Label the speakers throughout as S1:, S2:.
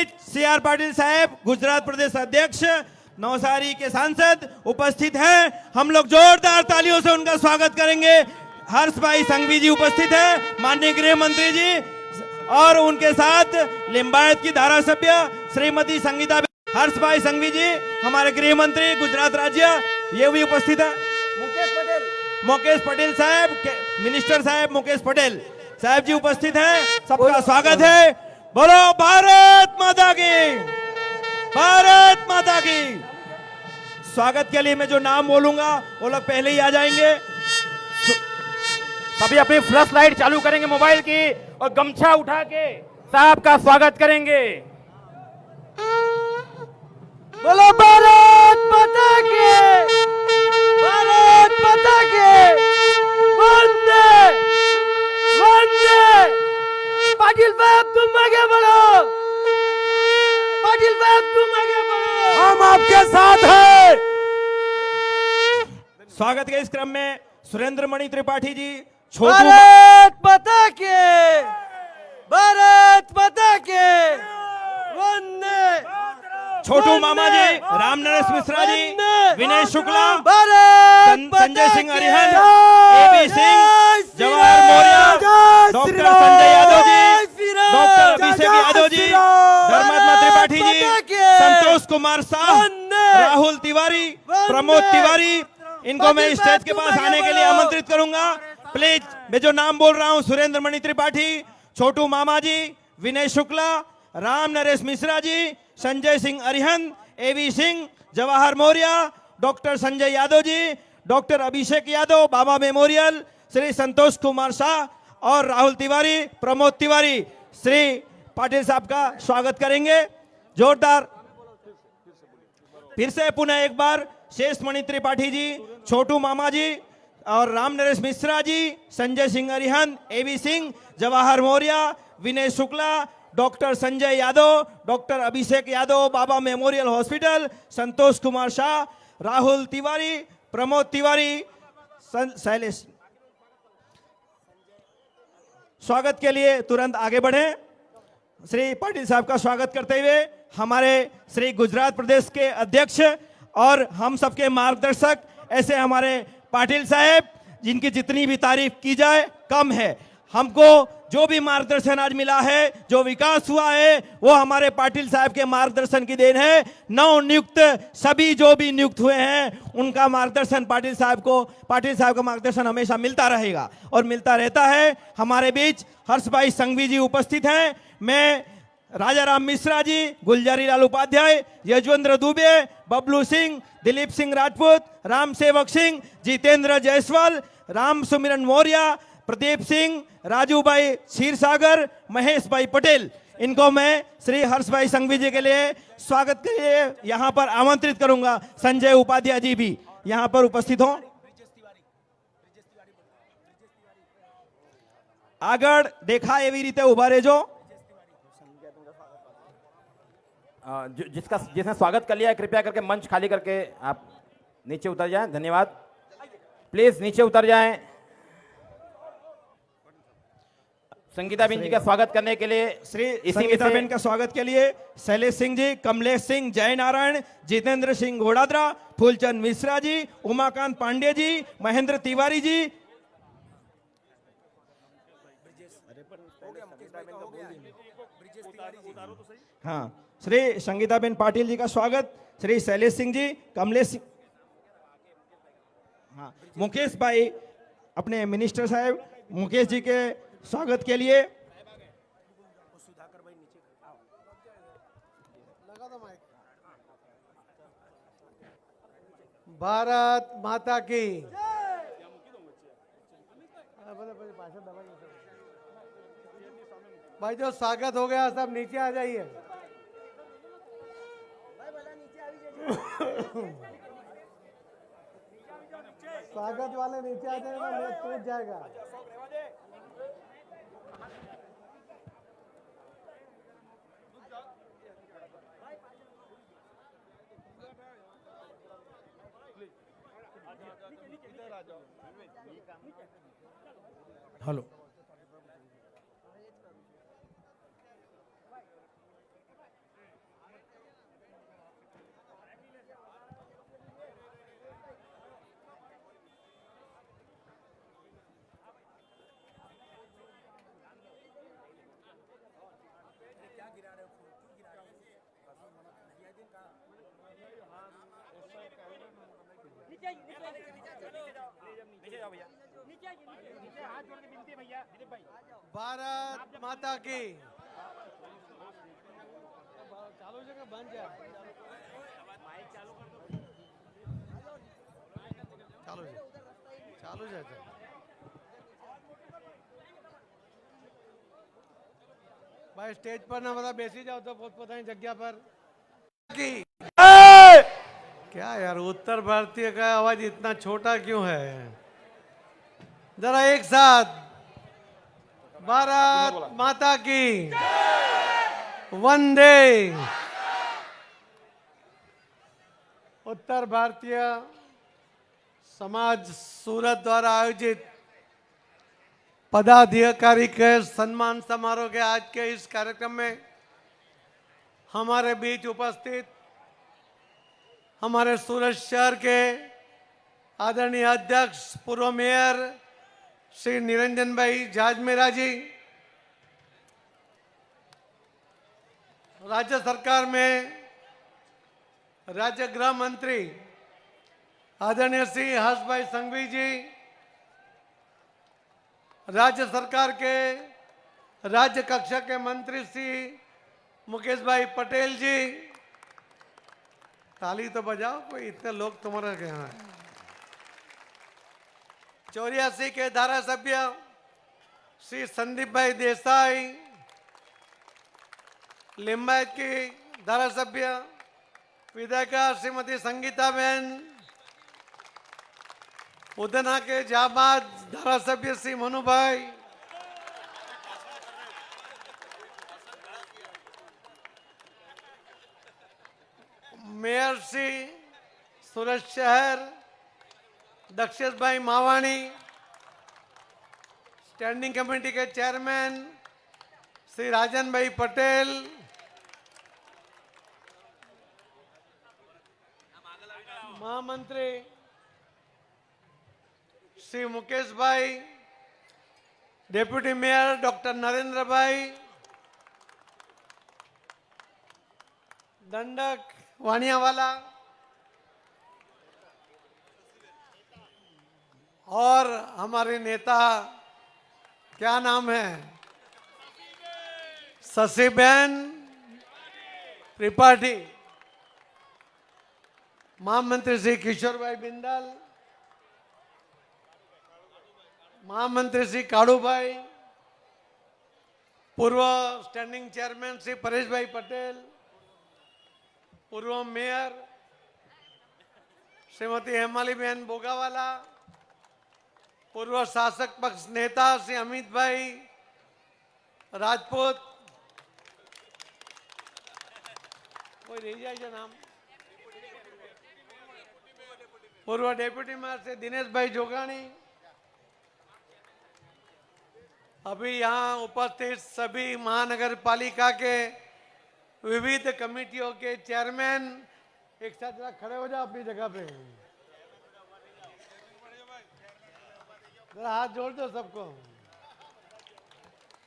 S1: बीच C R Patil साहब गुजरात प्रदेश अध्यक्ष नवसारी के सांसद उपस्थित हैं। हम लोग जोरदार तालियों से उनका स्वागत करेंगे। हर्ष भाई संघवी जी उपस्थित हैं, माननीय गृह मंत्री जी, और उनके साथ लिंबायत की धारासभ्य श्रीमती संगीता। हर्ष भाई संघवी जी हमारे गृह मंत्री गुजरात राज्य, ये भी उपस्थित है। मुकेश पटेल साहब, मिनिस्टर साहब मुकेश पटेल साहब जी उपस्थित हैं। सबका स्वागत है। बोलो भारत माता की, भारत माता की। स्वागत के लिए मैं जो नाम बोलूंगा वो लोग पहले ही आ जाएंगे।
S2: सभी अपनी फ्लैश लाइट चालू करेंगे मोबाइल की और गमछा उठा के साहब का स्वागत करेंगे।
S3: बोलो भारत माता की, भारत माता की। वंदे वंदे। पाटिल साहब तुम आगे बढ़ो, पाटिल साहब तुम आगे बढ़ो, हम आपके साथ हैं।
S1: स्वागत के इस क्रम में सुरेंद्र मणि त्रिपाठी जी, छोटू
S3: भारत माता के, भारत माता के। वंदे।
S1: छोटू मामा जी, राम नरेश मिश्रा जी, विनय Shukla,
S3: Bharat
S1: Sanjay Singh अरिहन, AB Singh, Jawahar Maurya, doctor Sanjay Yadav ji, doctor Abhishek Yadav ji, धर्मात्मा त्रिपाठी जी, संतोष कुमार शाह, राहुल तिवारी, प्रमोद तिवारी, इनको मैं स्टेज के पास आने के लिए आमंत्रित करूंगा। प्लीज, मैं जो नाम बोल रहा हूं, सुरेंद्र मणि त्रिपाठी, छोटू मामा जी, विनय शुक्ला, राम नरेश मिश्रा जी, संजय सिंह अरिहन, एवी सिंह, जवाहर मौर्य, डॉक्टर संजय यादव जी, डॉक्टर अभिषेक यादव, बाबा मेमोरियल, श्री संतोष कुमार शाह और राहुल तिवारी, प्रमोद तिवारी, श्री पाटिल साहब का स्वागत करेंगे। जोरदार। फिर से पुनः एक बार शेष मणि त्रिपाठी जी, छोटू मामा जी और राम नरेश मिश्रा जी, संजय सिंह अरिहन, एवी सिंह, जवाहर मौर्य, विनय शुक्ला, डॉक्टर संजय यादव, डॉक्टर अभिषेक यादव, बाबा मेमोरियल हॉस्पिटल, संतोष कुमार शाह, राहुल तिवारी, प्रमोद तिवारी, शैलेश। स्वागत के लिए तुरंत आगे बढ़े। श्री पाटिल साहब का स्वागत करते हुए हमारे श्री गुजरात प्रदेश के अध्यक्ष और हम सबके मार्गदर्शक, ऐसे हमारे पाटिल साहब, जिनकी जितनी भी तारीफ की जाए कम है। हमको जो भी मार्गदर्शन आज मिला है, जो विकास हुआ है, वो हमारे पाटिल साहब के मार्गदर्शन की देन है। नव नियुक्त सभी जो भी नियुक्त हुए हैं, उनका मार्गदर्शन पाटिल साहब का मार्गदर्शन हमेशा मिलता रहेगा और मिलता रहता है। हमारे बीच हर्ष भाई संघवी जी उपस्थित हैं। मैं राजा राम मिश्रा जी, गुलजारी लाल उपाध्याय, यजवेंद्र दुबे, बबलू सिंह, दिलीप सिंह राजपूत, राम सेवक सिंह, जितेंद्र जायसवाल, राम सुमिरन मौर्य, प्रदीप सिंह, राजू भाई क्षीरसागर, महेश भाई पटेल, इनको मैं श्री हर्ष भाई संघवी जी के लिए स्वागत के लिए यहाँ पर आमंत्रित करूंगा। संजय उपाध्याय जी भी यहाँ पर उपस्थित हों। આગળ देखा એવી રીતે ઉભા રહેજો।
S2: जिसने स्वागत कर लिया है, कृपया करके मंच खाली करके आप नीचे उतर जाएं। धन्यवाद। प्लीज नीचे उतर जाएं। संगीता बेन जी का स्वागत करने के लिए
S1: श्री संगीता बेन का स्वागत के लिए शैलेश सिंह जी, कमलेश सिंह, जय नारायण, जितेंद्र सिंह घोड़ादरा, फूलचंद मिश्रा जी, उमाकांत पांडे जी, महेंद्र तिवारी जी, हाँ, श्री संगीता बेन पाटिल जी का स्वागत, श्री शैलेश सिंह जी, कमलेश सिंह, हाँ, मुकेश भाई, अपने मिनिस्टर साहब मुकेश जी के स्वागत के लिए।
S3: भारत माता की। भाई जो स्वागत हो गया सब नीचे आ जाइए। स्वागत वाले नीचे आ जाएगा, मैच टूट जाएगा।
S1: हेलो।
S3: भारत माता की चालू जगह बन जाए चालू जाए भाई स्टेज पर ना बता बेसी जाओ तो पोतपोतानी जगह पर की क्या यार उत्तर भारतीय का आवाज इतना छोटा क्यों है जरा एक साथ भारत माता की वंदे उत्तर भारतीय समाज सूरत द्वारा आयोजित पदाधिकारी के सम्मान समारोह के आज के इस कार्यक्रम में हमारे बीच उपस्थित हमारे सूरत शहर के आदरणीय अध्यक्ष पूर्व मेयर श्री निरंजन भाई जाजमेरा जी, राज्य सरकार में राज्य गृह मंत्री आदरणीय श्री हर्ष भाई संघवी जी, राज्य सरकार के राज्य कक्षा के मंत्री श्री मुकेश भाई पटेल जी, ताली तो बजाओ कोई इतने लोग तुम्हारा कहना है। 84 के धारा सभ्य श्री संदीप भाई देसाई, लिंबायत की धारा सभ्य विधायिका श्रीमती संगीता बहन, उदना के जाबाज धारा सभ्य श्री मनु भाई, मेयर श्री सूरत शहर दक्षेश भाई मावाणी, स्टैंडिंग कमेटी के चेयरमैन श्री राजन भाई पटेल, महामंत्री श्री मुकेश भाई, डेप्यूटी मेयर डॉक्टर नरेंद्र भाई, दंडक वानियावाला और हमारे नेता क्या नाम है शशिबेन त्रिपाठी, महामंत्री श्री किशोर भाई बिंदल, महामंत्री श्री काड़ू भाई, पूर्व स्टैंडिंग चेयरमैन श्री परेश भाई पटेल, पूर्व मेयर श्रीमती हेमाली बहन बोगावाला, पूर्व शासक पक्ष नेता श्री अमित भाई राजपूत, कोई रह जाए जो नाम, पूर्व डेप्यूटी मेयर श्री दिनेश भाई जोगानी, अभी यहाँ उपस्थित सभी महानगर पालिका के विविध कमेटियों के चेयरमैन, एक साथ जरा खड़े हो जाओ अपनी जगह पे, जरा हाथ जोड़ दो सबको।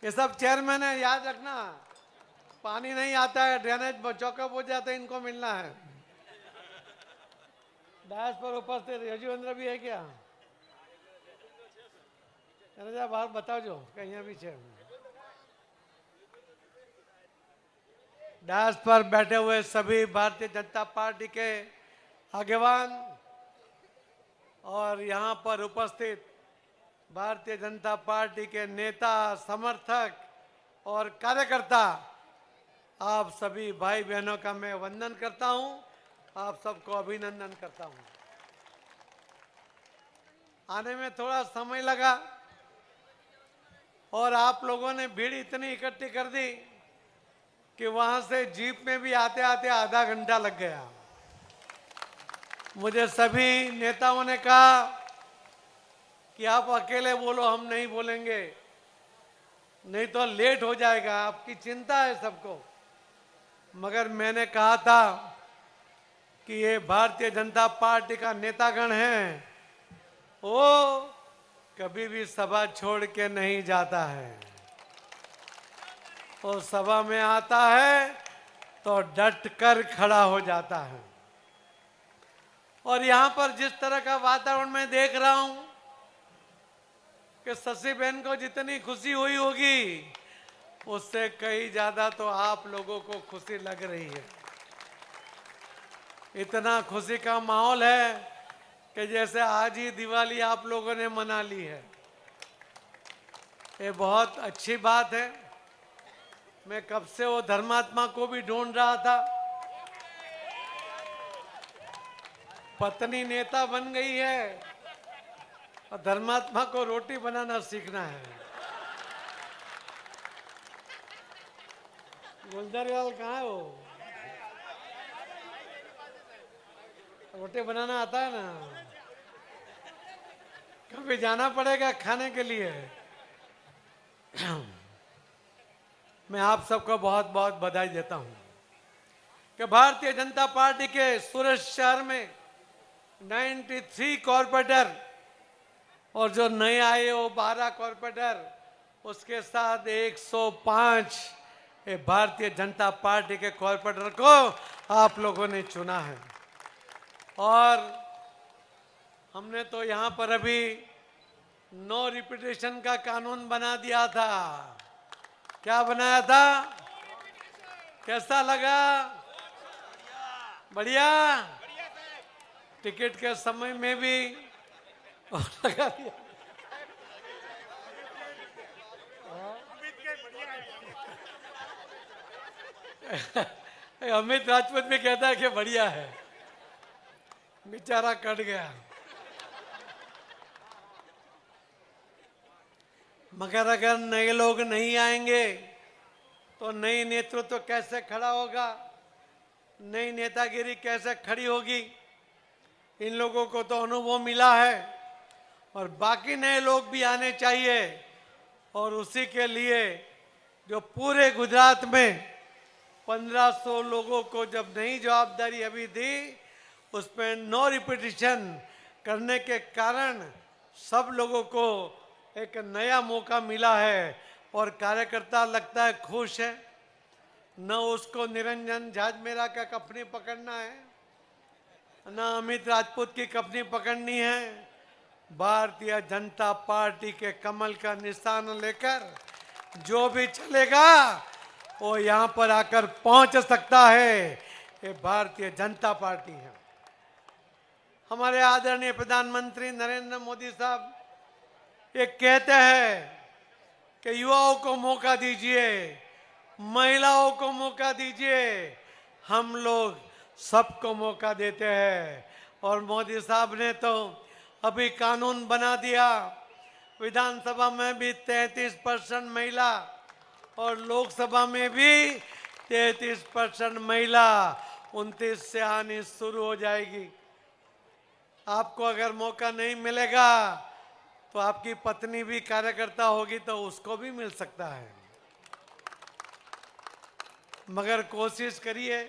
S3: ये सब चेयरमैन है, याद रखना पानी नहीं आता है, ड्रेनेज चौकअप हो जाता है, इनको मिलना है। डायस पर उपस्थित यजुवेंद्र भी है क्या? जरा बाहर बताओ जो कहीं पीछे। डायस पर बैठे हुए सभी भारतीय जनता पार्टी के आगेवान और यहाँ पर उपस्थित भारतीय जनता पार्टी के नेता, समर्थक और कार्यकर्ता, आप सभी भाई बहनों का मैं वंदन करता हूं, आप सबको अभिनंदन करता हूं। आने में थोड़ा समय लगा और आप लोगों ने भीड़ इतनी इकट्ठी कर दी कि वहां से जीप में भी आते आते आधा घंटा लग गया। मुझे सभी नेताओं ने कहा कि आप अकेले बोलो, हम नहीं बोलेंगे, नहीं तो लेट हो जाएगा, आपकी चिंता है सबको। मगर मैंने कहा था कि ये भारतीय जनता पार्टी का नेतागण है, वो कभी भी सभा छोड़ के नहीं जाता है, वो सभा में आता है तो डट कर खड़ा हो जाता है। और यहां पर जिस तरह का वातावरण मैं देख रहा हूं कि शशि बहन को जितनी खुशी हुई होगी उससे कहीं ज्यादा तो आप लोगों को खुशी लग रही है। इतना खुशी का माहौल है कि जैसे आज ही दिवाली आप लोगों ने मना ली है। ये बहुत अच्छी बात है। मैं कब से वो धर्मात्मा को भी ढूंढ रहा था। पत्नी नेता बन गई है और धर्मात्मा को रोटी बनाना सीखना है। गुलदारीलाल कहाँ है वो? रोटी बनाना आता है ना? कभी जाना पड़ेगा खाने के लिए। मैं आप सबको बहुत बहुत बधाई देता हूं कि भारतीय जनता पार्टी के सूरत शहर में 93 कॉर्पोरेटर और जो नए आए वो 12 कॉर्पोरेटर, उसके साथ 105 ये भारतीय जनता पार्टी के कॉर्पोरेटर को आप लोगों ने चुना है। और हमने तो यहाँ पर अभी नो रिपीटेशन का कानून बना दिया था। क्या बनाया था? कैसा लगा? बढ़िया। टिकट के समय में भी लगा दिया। अमित राजपूत भी कहता है कि बढ़िया है। बेचारा कट गया। मगर अगर नए लोग नहीं आएंगे तो नई नेतृत्व कैसे खड़ा होगा? नई नेतागिरी कैसे खड़ी होगी? इन लोगों को तो अनुभव मिला है और बाकी नए लोग भी आने चाहिए। और उसी के लिए जो पूरे गुजरात में 1500 लोगों को जब नई जवाबदारी अभी दी, उसमें नो रिपीटिशन करने के कारण सब लोगों को एक नया मौका मिला है और कार्यकर्ता लगता है खुश है। न उसको निरंजन झाजमेरा का कफनी पकड़ना है, न अमित राजपूत की कफनी पकड़नी है। भारतीय जनता पार्टी के कमल का निशान लेकर जो भी चलेगा वो यहाँ पर आकर पहुंच सकता है। ये भारतीय जनता पार्टी है। हमारे आदरणीय प्रधानमंत्री नरेंद्र मोदी साहब ये कहते हैं कि युवाओं को मौका दीजिए, महिलाओं को मौका दीजिए। हम लोग सबको मौका देते हैं। और मोदी साहब ने तो अभी कानून बना दिया, विधानसभा में भी 33% महिला और लोकसभा में भी 33% महिला। 29 से आनी शुरू हो जाएगी। आपको अगर मौका नहीं मिलेगा तो आपकी पत्नी भी कार्यकर्ता होगी तो उसको भी मिल सकता है। मगर कोशिश करिए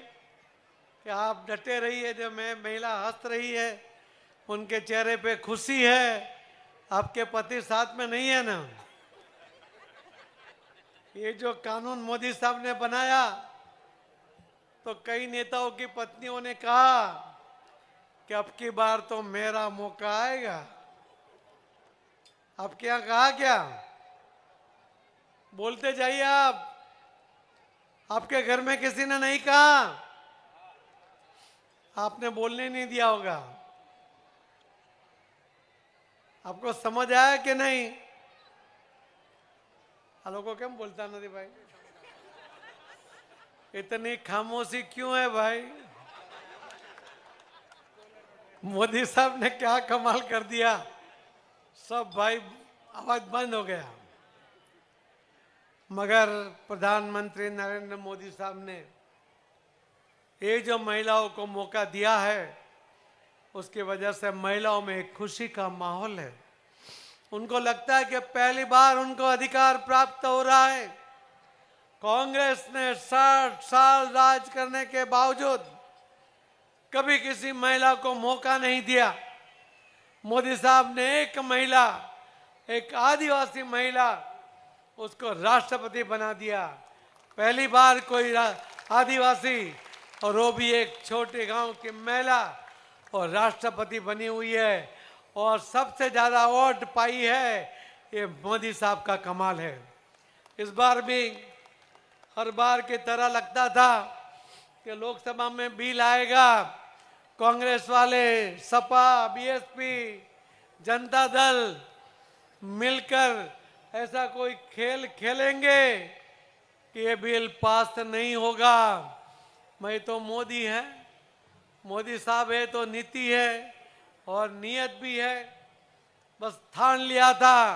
S3: कि आप डटे रहिए। जो महिला हंस रही है, उनके चेहरे पे खुशी है। आपके पति साथ में नहीं है ना? ये जो कानून मोदी साहब ने बनाया तो कई नेताओं की पत्नियों ने कहा कि अब की बार तो मेरा मौका आएगा। अब क्या कहा? क्या बोलते जाइए आप। आपके घर में किसी ने नहीं कहा? आपने बोलने नहीं दिया होगा। आपको समझ आया कि नहीं? हेलो को क्यों बोलता नहीं भाई? इतनी खामोशी क्यों है भाई? मोदी साहब ने क्या कमाल कर दिया। सब भाई आवाज बंद हो गया। मगर प्रधानमंत्री नरेंद्र मोदी साहब ने ये जो महिलाओं को मौका दिया है, उसकी वजह से महिलाओं में एक खुशी का माहौल है। उनको लगता है कि पहली बार उनको अधिकार प्राप्त हो रहा है। कांग्रेस ने 60 साल राज करने के बावजूद कभी किसी महिला को मौका नहीं दिया। मोदी साहब ने एक महिला, एक आदिवासी महिला, उसको राष्ट्रपति बना दिया। पहली बार कोई आदिवासी, और वो भी एक छोटे गांव की महिला, और राष्ट्रपति बनी हुई है और सबसे ज्यादा वोट पाई है, ये मोदी साहब का कमाल है। इस बार भी हर बार की तरह लगता था कि लोकसभा में बिल आएगा, कांग्रेस वाले, सपा, बीएसपी, जनता दल मिलकर ऐसा कोई खेल खेलेंगे कि ये बिल पास नहीं होगा। मैं तो मोदी है, मोदी साहब है तो नीति है और नियत भी है। बस ठान लिया था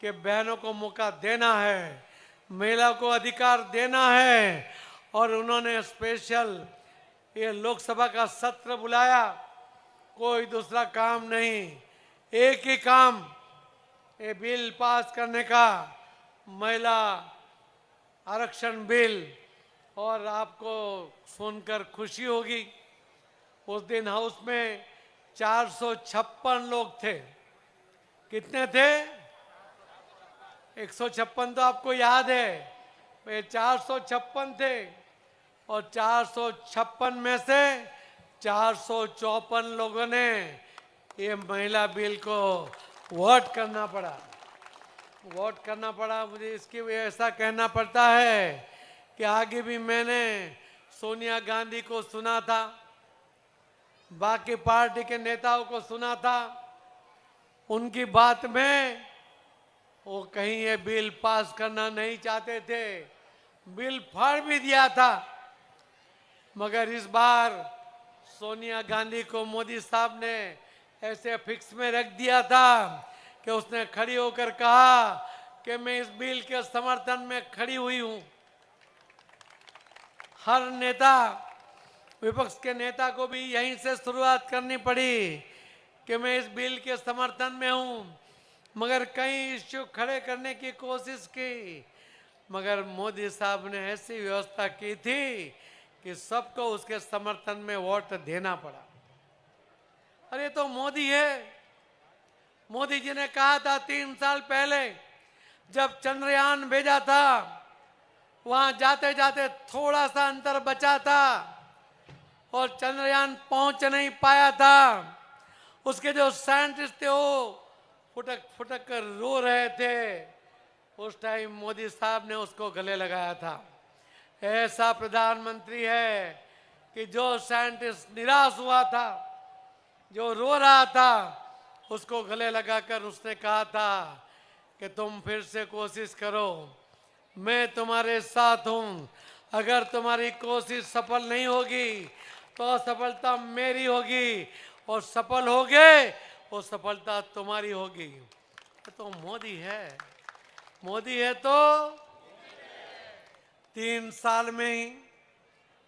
S3: कि बहनों को मौका देना है, महिला को अधिकार देना है, और उन्होंने स्पेशल ये लोकसभा का सत्र बुलाया। कोई दूसरा काम नहीं, एक ही काम, ये बिल पास करने का, महिला आरक्षण बिल। और आपको सुनकर खुशी होगी, उस दिन हाउस में 456 लोग थे। कितने थे? 156 तो आपको याद है, वे 456 थे, और 456 में से 454 लोगों ने ये महिला बिल को वोट करना पड़ा। वोट करना पड़ा। मुझे इसकी वजह ऐसा कहना पड़ता है कि आगे भी मैंने सोनिया गांधी को सुना था, बाकी पार्टी के नेताओं को सुना था, उनकी बात में वो कहीं ये बिल पास करना नहीं चाहते थे, बिल फाड़ भी दिया था। मगर इस बार सोनिया गांधी को मोदी साहब ने ऐसे फिक्स में रख दिया था कि उसने खड़ी होकर कहा कि मैं इस बिल के समर्थन में खड़ी हुई हूं। हर नेता, विपक्ष के नेता को भी यहीं से शुरुआत करनी पड़ी कि मैं इस बिल के समर्थन में हूं। मगर कई इश्यू खड़े करने की कोशिश की, मगर मोदी साहब ने ऐसी व्यवस्था की थी कि सबको उसके समर्थन में वोट देना पड़ा। अरे तो मोदी है। मोदी जी ने कहा था 3 साल पहले जब चंद्रयान भेजा था, वहां जाते जाते थोड़ा सा अंतर बचा था और चंद्रयान पहुंच नहीं पाया था। उसके जो साइंटिस्ट थे वो फुटक फुटक कर रो रहे थे। उस टाइम मोदी साहब ने उसको गले लगाया था। ऐसा प्रधानमंत्री है कि जो साइंटिस्ट निराश हुआ था, जो रो रहा था, उसको गले लगाकर उसने कहा था कि तुम फिर से कोशिश करो, मैं तुम्हारे साथ हूं। अगर तुम्हारी कोशिश सफल नहीं होगी तो असफलता मेरी होगी, और सफल होगे वो सफलता तुम्हारी होगी। तो मोदी है। मोदी है तो 3 साल में ही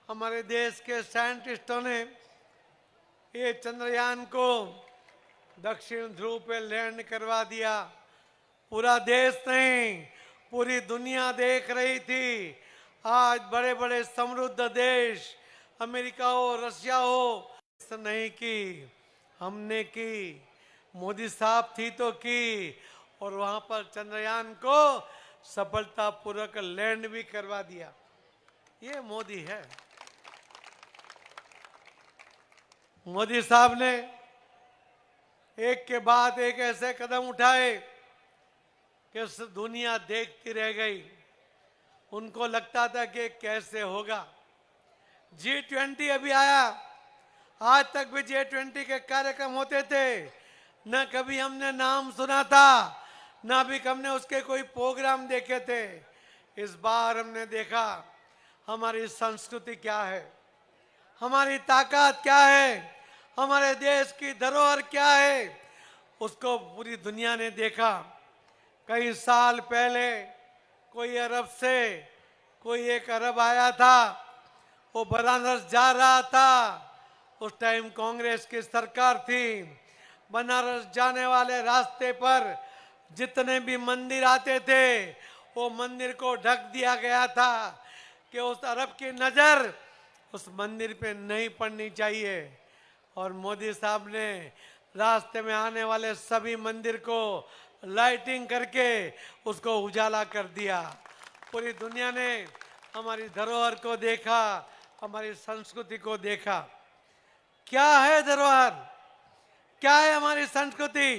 S3: हमारे देश के साइंटिस्टों ने ये चंद्रयान को दक्षिण ध्रुव पे लैंड करवा दिया। पूरा देश नहीं, पूरी दुनिया देख रही थी। आज बड़े बड़े समृद्ध देश, अमेरिका हो, रशिया हो, नहीं की, हमने की। मोदी साहब थी तो की, और वहां पर चंद्रयान को सफलतापूर्वक लैंड भी करवा दिया। ये मोदी है। मोदी साहब ने एक के बाद एक ऐसे कदम उठाए कि दुनिया देखती रह गई। उनको लगता था कि कैसे होगा। G20 अभी आया, आज तक भी G20 के कार्यक्रम होते थे, न कभी हमने नाम सुना था, न भी हमने उसके कोई प्रोग्राम देखे थे। इस बार हमने देखा हमारी संस्कृति क्या है, हमारी ताकत क्या है, हमारे देश की धरोहर क्या है, उसको पूरी दुनिया ने देखा। कई साल पहले कोई अरब से कोई एक अरब आया था, वो बनारस जा रहा था। उस टाइम कांग्रेस की सरकार थी। बनारस जाने वाले रास्ते पर जितने भी मंदिर आते थे, वो मंदिर को ढक दिया गया था कि उस अरब की नजर उस मंदिर पे नहीं पड़नी चाहिए। और मोदी साहब ने रास्ते में आने वाले सभी मंदिर को लाइटिंग करके उसको उजाला कर दिया। पूरी दुनिया ने हमारी धरोहर को देखा, हमारी संस्कृति को देखा। क्या है धरोहर, क्या है हमारी संस्कृति,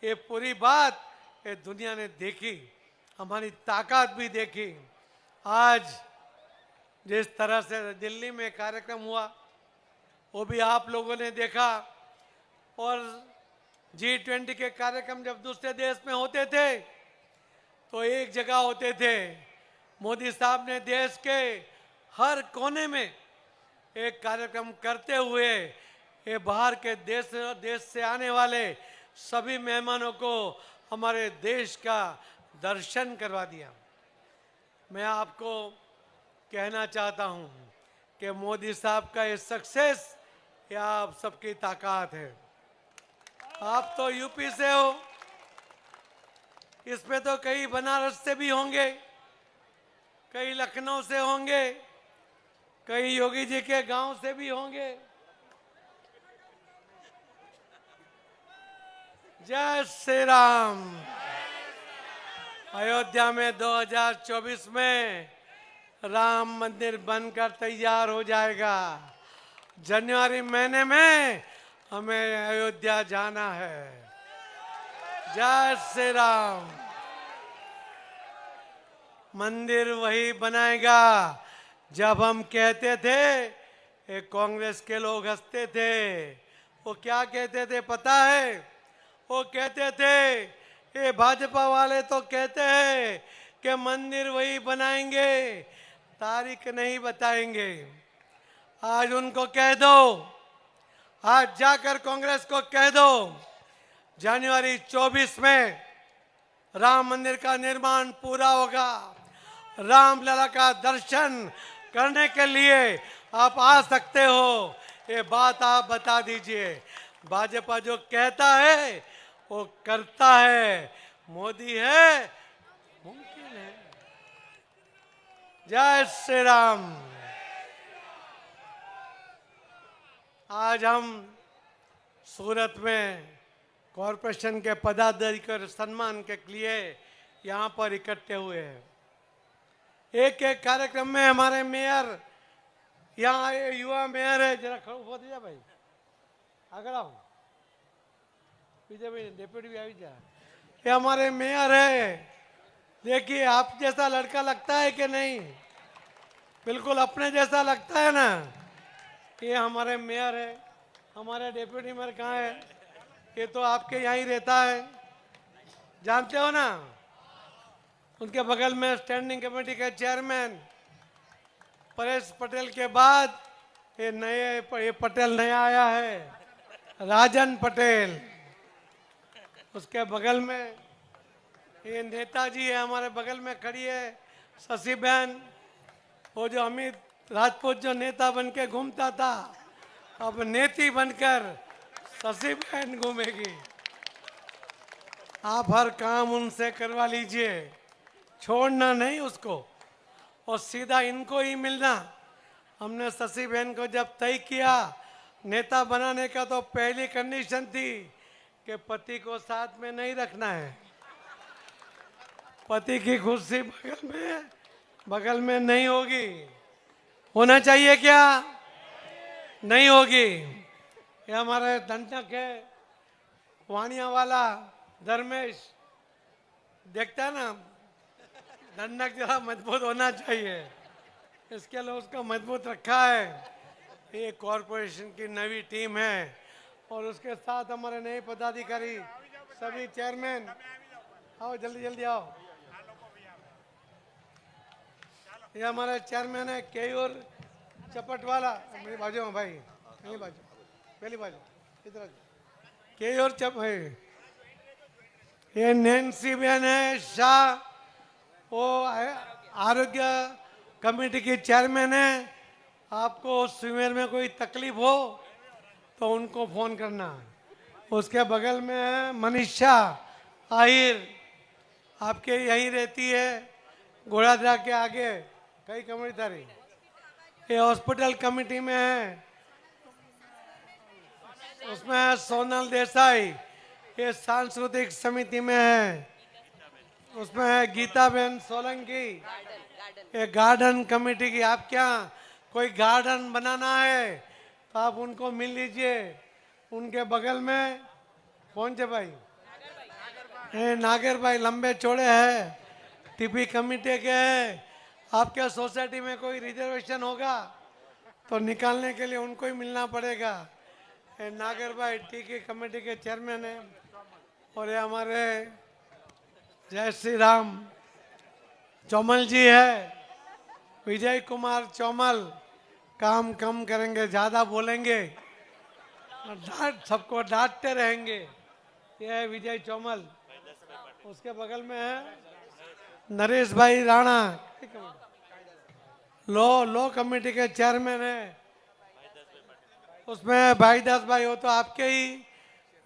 S3: ये पूरी बात ये दुनिया ने देखी, हमारी ताकत भी देखी। आज जिस तरह से दिल्ली में कार्यक्रम हुआ वो भी आप लोगों ने देखा, और G20 के कार्यक्रम जब दूसरे देश में होते थे तो एक जगह होते थे। मोदी साहब ने देश के हर कोने में एक कार्यक्रम करते हुए ये बाहर के देश से आने वाले सभी मेहमानों को हमारे देश का दर्शन करवा दिया। मैं आपको कहना चाहता हूं कि मोदी साहब का ये सक्सेस ये आप सबकी ताकत है। आप तो यूपी से हो, इसमें तो कई बनारस से भी होंगे, कई लखनऊ से होंगे, कई योगी जी के गांव से भी होंगे। जय श्री राम। अयोध्या में 2024 में राम मंदिर बनकर तैयार हो जाएगा। जनवरी महीने में हमें अयोध्या जाना है। जय श्री राम। मंदिर वही बनाएगा। जब हम कहते थे ये कांग्रेस के लोग हंसते थे। वो क्या कहते थे पता है? वो कहते थे ये भाजपा वाले तो कहते हैं कि मंदिर वही बनाएंगे, तारीख नहीं बताएंगे। आज उनको कह दो, आज जाकर कांग्रेस को कह दो, जनवरी 24 में राम मंदिर का निर्माण पूरा होगा। रामलला का दर्शन करने के लिए आप आ सकते हो, ये बात आप बता दीजिए। भाजपा जो कहता है वो करता है, मोदी है मुमकिन है। जय श्री राम। आज हम सूरत में कॉरपोरेशन के पदाधिकारी सम्मान के लिए यहाँ पर इकट्ठे हुए हैं। एक एक कार्यक्रम में हमारे मेयर यहाँ आए, युवा मेयर है, जरा खड़ो हो जा भाई, आगे आओ, पीछे भाई डिप्टी भी आई जा। ये हमारे मेयर है, देखिए आप जैसा लड़का लगता है कि नहीं? बिल्कुल अपने जैसा लगता है ना। ये हमारे मेयर है। हमारे डिप्टी मेयर कहाँ है? ये तो आपके यहाँ ही रहता है, जानते हो ना। उनके बगल में स्टैंडिंग कमेटी के चेयरमैन परेश पटेल के बाद ये पटेल नया आया है, राजन पटेल। उसके बगल में ये नेताजी है, हमारे बगल में खड़ी है शशि बहन। वो जो अमित राजपूत जो नेता बन के घूमता था, अब नेती बनकर शशि बहन घूमेगी। आप हर काम उनसे करवा लीजिए, छोड़ना नहीं उसको, और सीधा इनको ही मिलना। हमने शशि बहन को जब तय किया नेता बनाने का, तो पहली कंडीशन थी कि पति को साथ में नहीं रखना है। पति की कुर्सी बगल में नहीं होगी। होना चाहिए क्या? नहीं होगी। ये हमारे दंडक है वाणिया वाला धर्मेश, देखता है ना, दंडक जरा मजबूत होना चाहिए, इसके लिए उसको मजबूत रखा है। ये कॉरपोरेशन की नई टीम है, और उसके साथ हमारे नए पदाधिकारी सभी चेयरमैन। आओ जल्दी जल्दी आओ। ये हमारे चेयरमैन है केयूर चपटवाला, मेरी बाजू में भाई, मेरी बाजू, पहली बाजू इधर। केयूर चप है। ये नैन्सी बहन है शाह, वो आरोग्य कमेटी की चेयरमैन है। आपको स्विमेर में कोई तकलीफ हो तो उनको फोन करना। उसके बगल में है मनीषा आहिर, आपके यहीं रहती है, घोड़ादरा के आगे कई कमेटी थारी। ये हॉस्पिटल कमेटी में है, उसमें है सोनल देसाई। ये सांस्कृतिक समिति में है, उसमें है गीता बहन सोलंकी। ये गार्डन कमेटी की, आप क्या कोई गार्डन बनाना है तो तो आप उनको मिल लीजिए। उनके बगल में कौन थे भाई? नागर भाई लंबे चौड़े हैं, टीपी कमेटी के हैं। आपके सोसाइटी में कोई रिजर्वेशन होगा तो निकालने के लिए उनको ही मिलना पड़ेगा। नागर भाई टीपी कमेटी के चेयरमैन हैं। और ये हमारे जय श्री राम चौमल जी है, विजय कुमार चौमल। काम कम करेंगे, ज़्यादा बोलेंगे, सबको डांटते रहेंगे। ये है विजय चौमल। उसके बगल में है नरेश भाई राणा, लो कमेटी के चेयरमैन है। उसमें भाई दास भाई हो तो आपके ही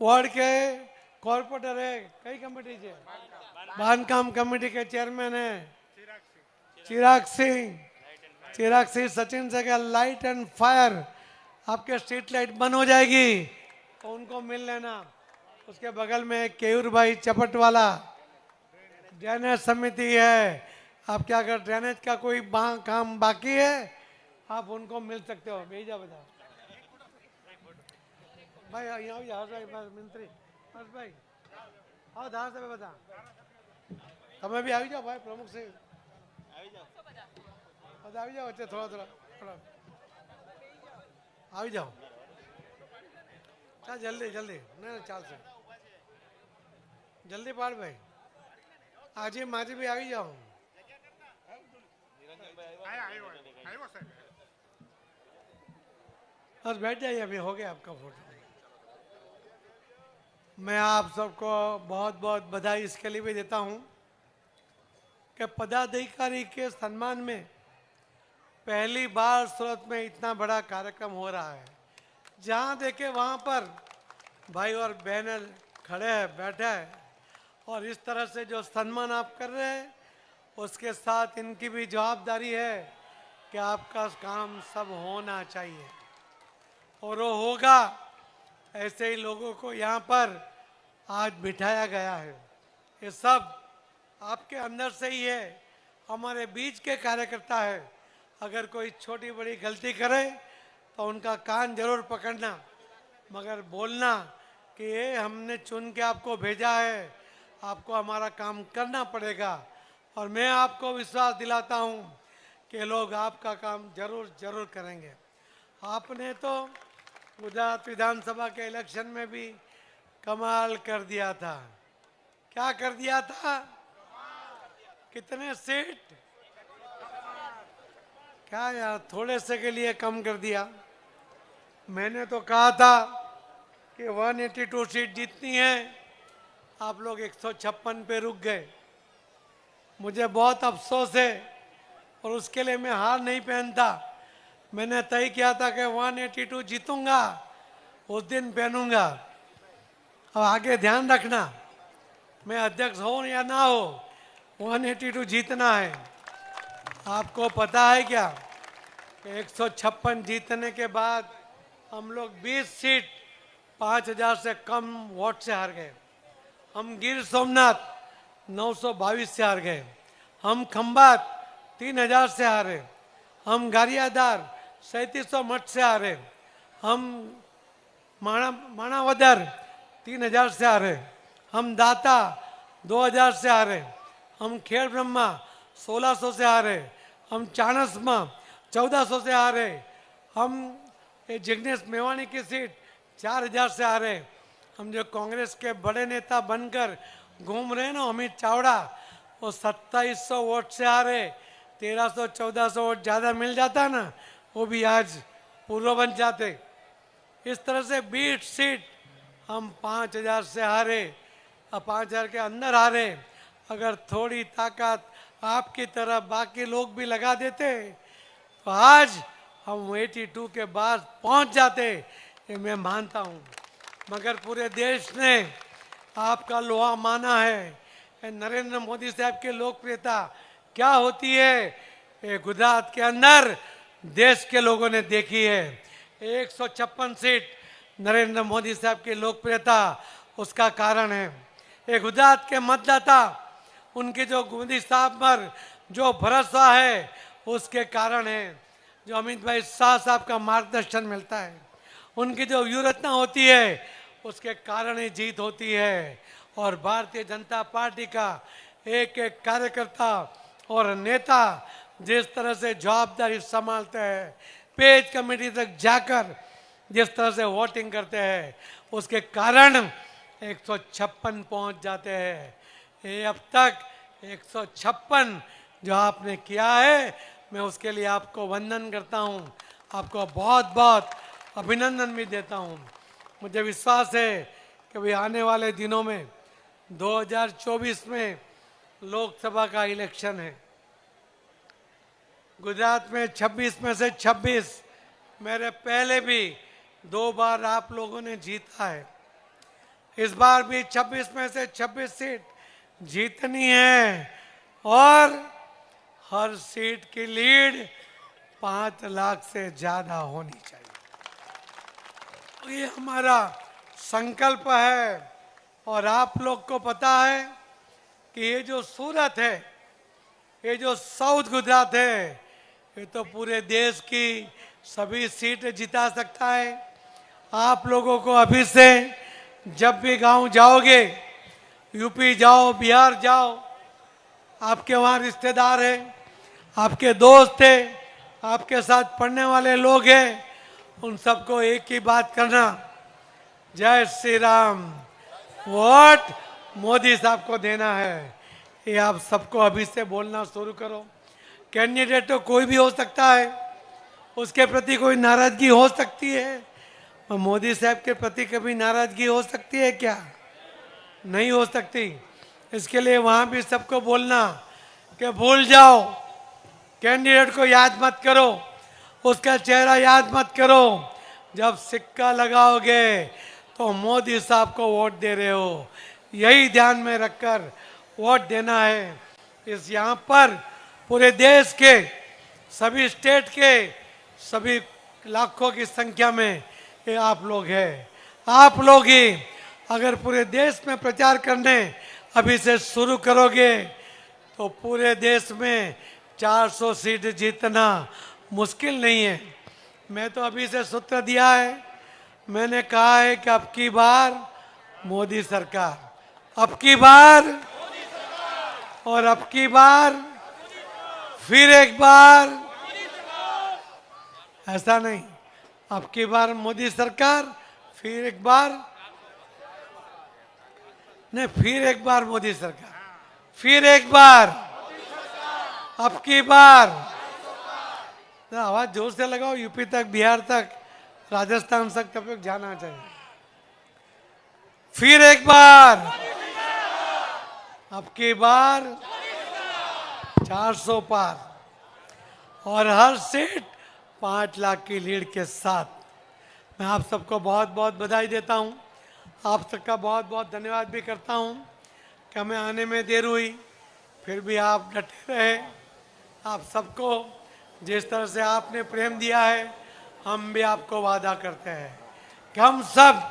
S3: वार्ड के कॉर्पोरेटर है। कई कमेटी से बांधकाम कमेटी के चेयरमैन है चिराग सिंह सचिन से क्या लाइट एंड फायर, आपके स्ट्रीट लाइट बंद हो जाएगी तो उनको मिल लेना। उसके बगल में केयूर भाई चपट वाला, ड्रेनेज समिति है। आपके अगर ड्रेनेज का कोई काम बाकी है आप उनको मिल सकते हो। भेजा बता भाई यहाँ मंत्री बस भाई आओ धार से बता, તમે भी आ जाओ भाई प्रमुख से आ जाओ अच्छे थोड़ा आ जाओ। चल जल्दी नहीं चाल से जल्दी पाड़ भाई आज ही माजी भी आ जाओ। बस बैठ जाइए, अभी हो गया आपका फोटो। मैं आप सबको बहुत बहुत बधाई इसके लिए भी देता हूं कि पदाधिकारी के सम्मान में पहली बार सूरत में इतना बड़ा कार्यक्रम हो रहा है। जहां देखे वहां पर भाई और बहनें खड़े हैं, बैठे हैं। और इस तरह से जो सम्मान आप कर रहे हैं उसके साथ इनकी भी जवाबदारी है कि आपका काम सब होना चाहिए और वो होगा। ऐसे ही लोगों को यहाँ पर आज बिठाया गया है। ये सब आपके अंदर से ही है, हमारे बीच के कार्यकर्ता है। अगर कोई छोटी बड़ी गलती करे तो उनका कान जरूर पकड़ना, मगर बोलना कि ये हमने चुन के आपको भेजा है, आपको हमारा काम करना पड़ेगा। और मैं आपको विश्वास दिलाता हूँ कि लोग आपका काम जरूर करेंगे। आपने तो गुजरात विधानसभा के इलेक्शन में भी कमाल कर दिया था। क्या कर दिया था? कितने सीट? क्या यार, थोड़े से के लिए कम कर दिया। मैंने तो कहा था कि 182 सीट जीतनी है, आप लोग 156 पे रुक गए। मुझे बहुत अफसोस है और उसके लिए मैं हार नहीं पहनता। मैंने तय किया था कि 182 जीतूंगा, उस दिन पहनूंगा। अब आगे ध्यान रखना, मैं अध्यक्ष हो या ना हो, 182 जीतना है। आपको पता है क्या कि 156 जीतने के बाद हम लोग 20 सीट 5000 से कम वोट से हार गए। हम गिर सोमनाथ 922 से हार गए। हम खंबात 3000 से हारे। हम गारियादार 3700 मठ से हारे। हम माणावदर 3000 से हारे। हम दाता 2000 से हारे। हम खेड़ ब्रह्मा 1600 से हारे। हम चाणस्मा 1400 से हारे। हम जिग्नेश मेवाणी की सीट 4000 से हारे। हम जो कांग्रेस के बड़े नेता बनकर घूम रहे हैं ना, अमित चावड़ा, वो 2700 वोट से हारे। 1300-1400 वोट ज़्यादा मिल जाता ना, वो भी आज पूर्व बन जाते। इस तरह से 20 सीट हम 5000 से हारे, 5000 के अंदर हारे। अगर थोड़ी ताकत आपकी तरह बाकी लोग भी लगा देते तो आज हम 82 के बाद पहुंच जाते, ये मैं मानता हूं। मगर पूरे देश ने आपका लोहा माना है। नरेंद्र मोदी साहब की लोकप्रियता क्या होती है, ये गुजरात के अंदर देश के लोगों ने देखी है। 156 सीट नरेंद्र मोदी साहब की लोकप्रियता उसका कारण है। ये गुजरात के मतदाता उनके जो मोदी साहब पर जो भरोसा है उसके कारण है। जो अमित भाई शाह साहब का मार्गदर्शन मिलता है, उनकी जो व्यूहरचना होती है उसके कारण ही जीत होती है। और भारतीय जनता पार्टी का एक एक कार्यकर्ता और नेता जिस तरह से जवाबदारी संभालते हैं, पेज कमेटी तक जाकर जिस तरह से वोटिंग करते हैं, उसके कारण 156 पहुंच जाते हैं। ये अब तक 156 जो आपने किया है, मैं उसके लिए आपको वंदन करता हूं, आपको बहुत बहुत अभिनंदन भी देता हूं। मुझे विश्वास है कि भी आने वाले दिनों में 2024 में लोकसभा का इलेक्शन है। गुजरात में 26 में से 26, मेरे पहले भी 2 बार आप लोगों ने जीता है। इस बार भी 26 में से 26 सीट जीतनी है और हर सीट की लीड 5 लाख से ज्यादा होनी चाहिए। ये हमारा संकल्प है। और आप लोग को पता है कि ये जो सूरत है, ये जो साउथ गुजरात है, ये तो पूरे देश की सभी सीट जिता सकता है। आप लोगों को अभी से जब भी गांव जाओगे, यूपी जाओ, बिहार जाओ, आपके वहाँ रिश्तेदार हैं, आपके दोस्त हैं, आपके साथ पढ़ने वाले लोग हैं, उन सबको एक ही बात करना, जय श्री राम, वोट मोदी साहब को देना है। ये आप सबको अभी से बोलना शुरू करो। कैंडिडेट तो कोई भी हो सकता है, उसके प्रति कोई नाराजगी हो सकती है, और मोदी साहब के प्रति कभी नाराजगी हो सकती है क्या? नहीं हो सकती। इसके लिए वहां भी सबको बोलना कि भूल जाओ, कैंडिडेट को याद मत करो, उसका चेहरा याद मत करो। जब सिक्का लगाओगे तो मोदी साहब को वोट दे रहे हो, यही ध्यान में रखकर वोट देना है। इस यहाँ पर पूरे देश के सभी स्टेट के सभी लाखों की संख्या में ये आप लोग हैं। आप लोग ही अगर पूरे देश में प्रचार करने अभी से शुरू करोगे तो पूरे देश में 400 सीट जीतना मुश्किल नहीं है। मैं तो अभी से सूत्र दिया है, मैंने कहा है कि अब की बार मोदी सरकार, अब की बार और अब की बार फिर एक बार, ऐसा नहीं, अब की बार मोदी सरकार, फिर एक बार नहीं, फिर एक बार मोदी सरकार, फिर एक बार, अब की बार। आवाज जोर से लगाओ, यूपी तक, बिहार तक, राजस्थान तक तक जाना चाहिए। फिर एक बार, अब की बार 400 पार और हर सीट 5 लाख की लीड के साथ। मैं आप सबको बहुत बहुत बधाई देता हूं, आप सबका बहुत बहुत धन्यवाद भी करता हूं कि हमें आने में देर हुई, फिर भी आप डटे रहे। आप सबको जिस तरह से आपने प्रेम दिया है, हम भी आपको वादा करते हैं कि हम सब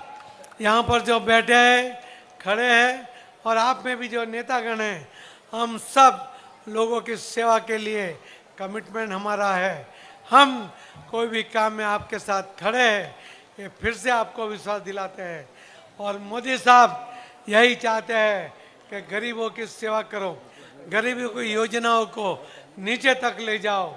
S3: यहाँ पर जो बैठे हैं, खड़े हैं, और आप में भी जो नेतागण हैं, हम सब लोगों की सेवा के लिए कमिटमेंट हमारा है। हम कोई भी काम में आपके साथ खड़े हैं, ये फिर से आपको विश्वास दिलाते हैं। और मोदी साहब यही चाहते हैं कि गरीबों की सेवा करो, गरीबों की योजनाओं को नीचे तक ले जाओ।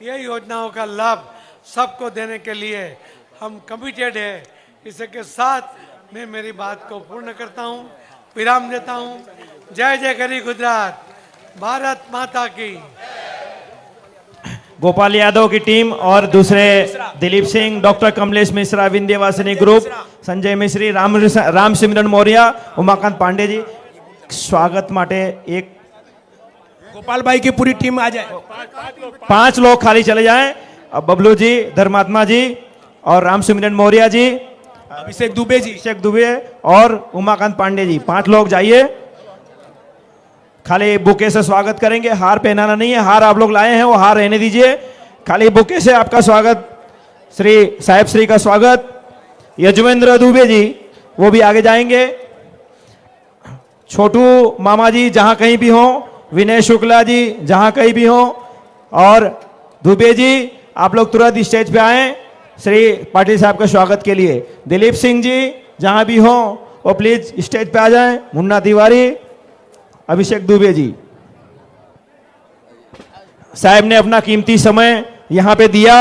S3: ये योजनाओं का लाभ सबको देने के लिए हम कमिटेड है। इसी के साथ मैं मेरी बात को पूर्ण करता हूँ, विराम देता हूँ। जय जय गरी गुजरात, भारत माता की।
S1: गोपाल यादव की टीम और दूसरे दिलीप सिंह, डॉक्टर कमलेश मिश्रा, विंध्यवासिनी ग्रुप, संजय मिश्री, राम सिमरन मौर्य, उमाकांत पांडे जी, स्वागत माटे एक
S4: गोपाल भाई की पूरी टीम आ जाए।
S1: 5 लोग खाली चले जाएं। अब बबलू जी, धर्मात्मा जी और राम सिमरन मौर्य जी,
S4: अभिषेक दुबे जी,
S1: अभिषेक दुबे और उमाकांत पांडे जी, 5 लोग जाइए। खाली बुके से स्वागत करेंगे, हार पहनाना नहीं है। हार आप लोग लाए हैं, वो हार रहने दीजिए। खाली बुके से आपका स्वागत, श्री साहेब श्री का स्वागत। यजवेंद्र दुबे जी वो भी आगे जाएंगे। छोटू मामा जी जहां कहीं भी हो, विनय शुक्ला जी जहां कहीं भी हो, और दुबे जी आप लोग तुरंत स्टेज पे आए। श्री पाटिल साहब का स्वागत के लिए। दिलीप सिंह जी जहां भी हो वो प्लीज स्टेज पे आ जाएं। मुन्ना तिवारी, अभिषेक दुबे जी साहब ने अपना कीमती समय यहां पे दिया।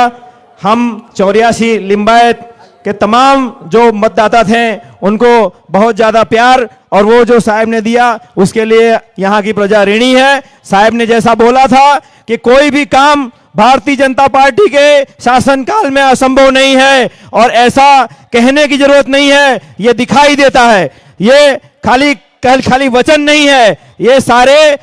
S1: हम 84 लिंबायत के तमाम जो मतदाता थे उनको बहुत ज्यादा प्यार और वो जो साहब ने दिया उसके लिए यहाँ की प्रजा ऋणी है। साहब ने जैसा बोला था कि कोई भी काम भारतीय जनता पार्टी के शासनकाल में असंभव नहीं है और ऐसा कहने की जरूरत नहीं है, ये दिखाई देता है। ये खाली वचन नहीं है, ये सारे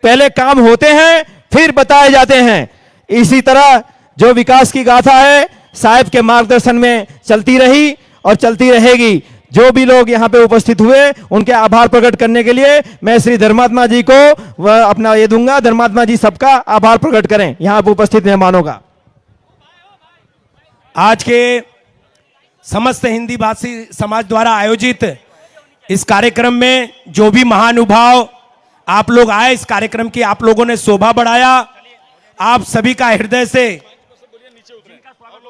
S1: पहले काम होते हैं फिर बताए जाते हैं। इसी तरह जो विकास की गाथा है साहब के मार्गदर्शन में चलती रही और चलती रहेगी। जो भी लोग यहाँ पे उपस्थित हुए उनके आभार प्रकट करने के लिए मैं श्री धर्मात्मा जी को वह अपना ये दूंगा। धर्मात्मा जी सबका आभार प्रकट करें यहाँ पे उपस्थित मेहमानों का।
S4: आज के समस्त हिंदी भाषी समाज द्वारा आयोजित इस कार्यक्रम में जो भी महानुभाव आप लोग आए, इस कार्यक्रम की आप लोगों ने शोभा बढ़ाया। आप सभी का हृदय से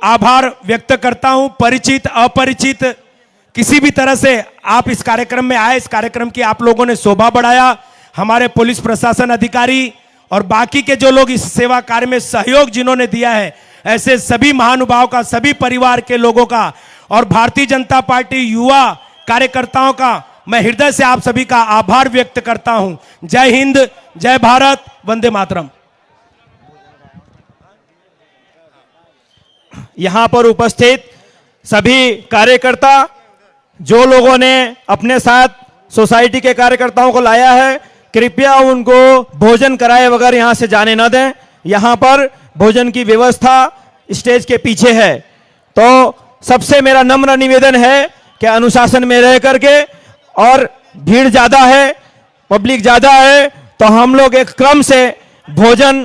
S4: आभार व्यक्त करता हूं। परिचित अपरिचित किसी भी तरह से आप इस कार्यक्रम में आए, इस कार्यक्रम की आप लोगों ने शोभा बढ़ाया। हमारे पुलिस प्रशासन अधिकारी और बाकी के जो लोग इस सेवा कार्य में सहयोग जिन्होंने दिया है, ऐसे सभी महानुभाव का, सभी परिवार के लोगों का और भारतीय जनता पार्टी युवा कार्यकर्ताओं का मैं हृदय से आप सभी का आभार व्यक्त करता हूं। जय हिंद, जय भारत, वंदे मातरम।
S1: यहां पर उपस्थित सभी कार्यकर्ता जो लोगों ने अपने साथ सोसाइटी के कार्यकर्ताओं को लाया है, कृपया उनको भोजन कराए बगैर यहां से जाने न दें। यहां पर भोजन की व्यवस्था स्टेज के पीछे है। तो सबसे मेरा नम्र निवेदन है कि अनुशासन में रह करके, और भीड़ ज्यादा है, पब्लिक ज्यादा है, तो हम लोग एक क्रम से भोजन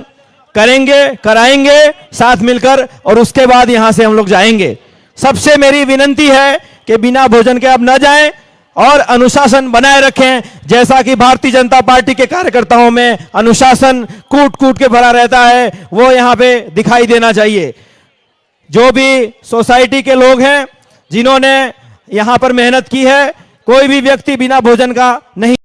S1: करेंगे, कराएंगे साथ मिलकर और उसके बाद यहां से हम लोग जाएंगे। सबसे मेरी विनती है कि बिना भोजन के आप न जाएं और अनुशासन बनाए रखें। जैसा कि भारतीय जनता पार्टी के कार्यकर्ताओं में अनुशासन कूट कूट के भरा रहता है, वो यहां पे दिखाई देना चाहिए। जो भी सोसाइटी के लोग हैं जिन्होंने यहां पर मेहनत की है, कोई भी व्यक्ति बिना भोजन का नहीं